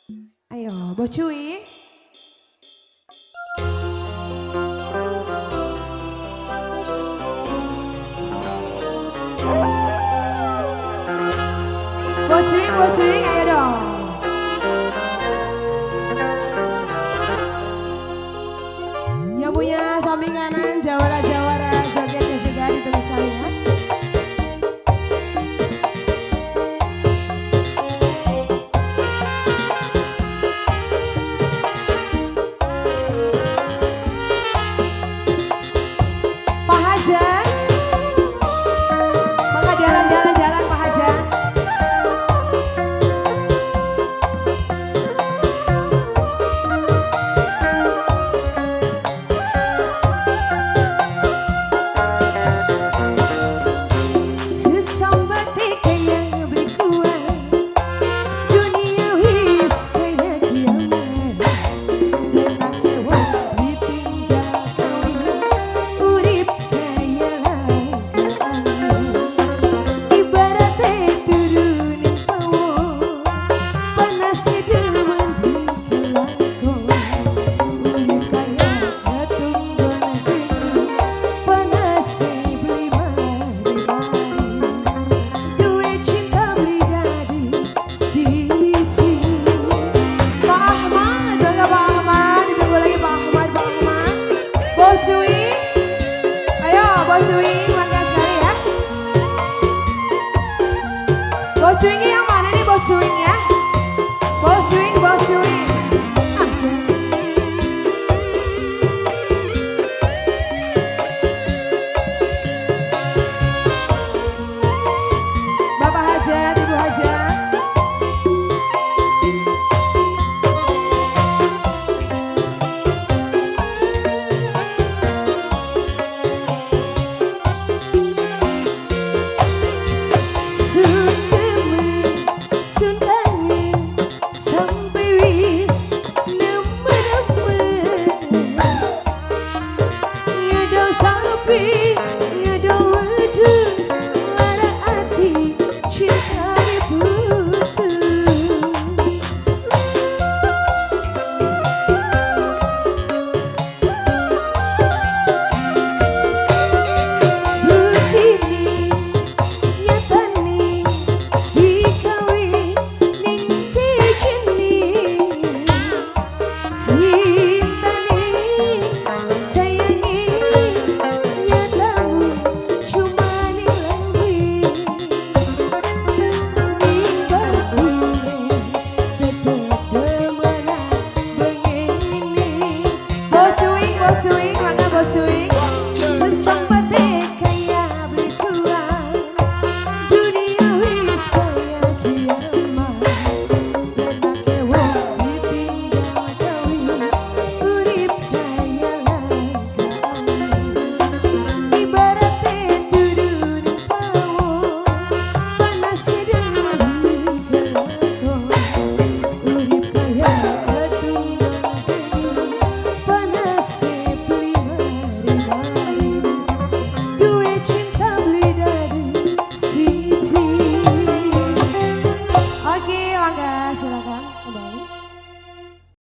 Ayo, Bos Cuy. Bos Cuy, ayo dong. Yang punya samping kanan jawara-jawara jogetnya juga ditulis kalian. Pak Hajar, maka jalan-jalan Pak Hajar. Sesambat yang beli kuat, dunia wis kayak kiamat. Memang kewan ditinggal kawin, urip kaya langkaan. Ibaratnya turunin pawon, panasnya dewan di pelakon. Urip kaya ketunggon geni, panasnya beli mari-mari. Duit cinta beli dari siji. Pak Ahmad, bangga Pak Ahmad, ditunggu lagi Pak Ahmad, Pak Ahmad. Bos Cuy, ayo Bos Cuy, bangga sekali ya. Bos Cuy yang mana nih Bos Cuy ya? Bos Cuy, Bos Cuy. Asik. Bapak Hajat, Ibu Hajat. Sun temen, sun angin, sama